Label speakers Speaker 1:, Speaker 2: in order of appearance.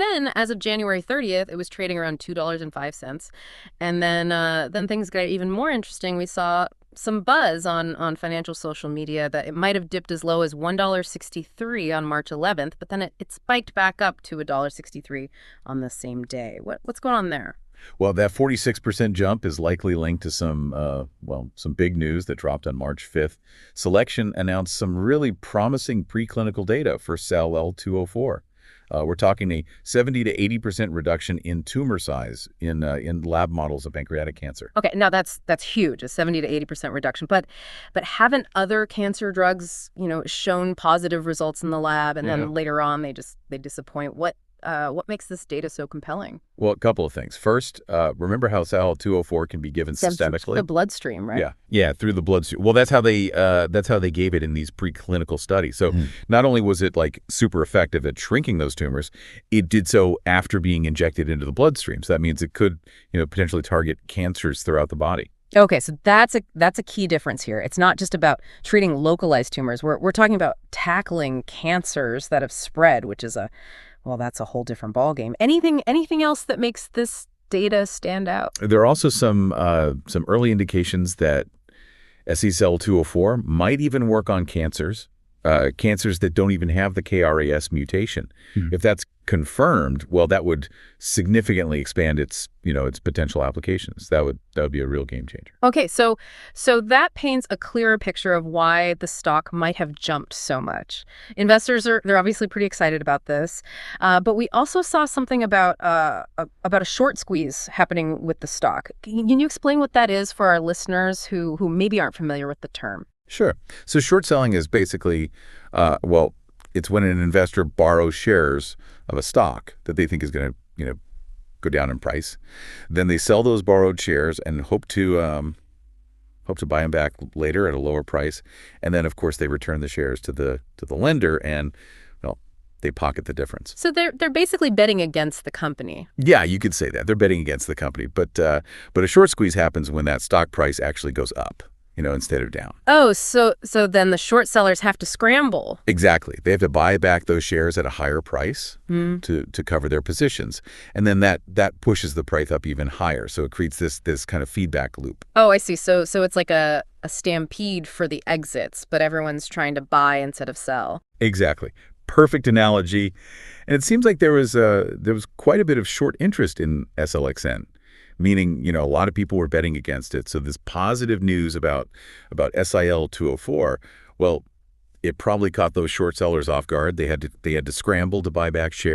Speaker 1: then, as of January 30th, it was trading around $2.05. And then things got even more interesting. We saw some buzz on financial social media that it might have dipped as low as $1.63 on March 11th, but then it spiked back up to $1.63 on the same day. What's going on there?
Speaker 2: Well, that 46% jump is likely linked to some big news that dropped on March 5th. Silexion announced some really promising preclinical data for SLL204. We're talking a 70 to 80% reduction in tumor size in lab models of pancreatic cancer.
Speaker 1: Okay, now that's huge, a 70 to 80% reduction. But haven't other cancer drugs, shown positive results in the lab, and then later on they disappoint? What makes this data so compelling?
Speaker 2: Well, a couple of things. First, remember how SL204 can be given systemically?
Speaker 1: The bloodstream, right?
Speaker 2: Yeah, through the bloodstream. Well, that's how they gave it in these preclinical studies. So not only was it like super effective at shrinking those tumors, it did so after being injected into the bloodstream. So that means it could, potentially target cancers throughout the body.
Speaker 1: Okay, so that's a key difference here. It's not just about treating localized tumors. We're talking about tackling cancers that have spread, which is that's a whole different ballgame. Anything else that makes this data stand out?
Speaker 2: There are also some early indications that SECL204 might even work on cancers that don't even have the KRAS mutation. If that's confirmed, well, that would significantly expand its potential applications. That would be a real game changer.
Speaker 1: Okay, so that paints a clearer picture of why the stock might have jumped so much. Investors they're obviously pretty excited about this, but we also saw something about a short squeeze happening with the stock. Can you explain what that is for our listeners who maybe aren't familiar with the term?
Speaker 2: Sure. So short selling is basically, it's when an investor borrows shares of a stock that they think is going to, go down in price. Then they sell those borrowed shares and hope to buy them back later at a lower price. And then, of course, they return the shares to the lender, and they pocket the difference.
Speaker 1: So they're basically betting against the company.
Speaker 2: Yeah, you could say that. They're betting against the company. But a short squeeze happens when that stock price actually goes up, instead of down.
Speaker 1: Oh, so then the short sellers have to scramble.
Speaker 2: Exactly. They have to buy back those shares at a higher price to cover their positions. And then that pushes the price up even higher. So it creates this kind of feedback loop.
Speaker 1: Oh, I see. So it's like a stampede for the exits, but everyone's trying to buy instead of sell.
Speaker 2: Exactly. Perfect analogy. And it seems like there was quite a bit of short interest in SLXN. Meaning, a lot of people were betting against it. So this positive news about SIL204, well, it probably caught those short sellers off guard. They had to scramble to buy back shares.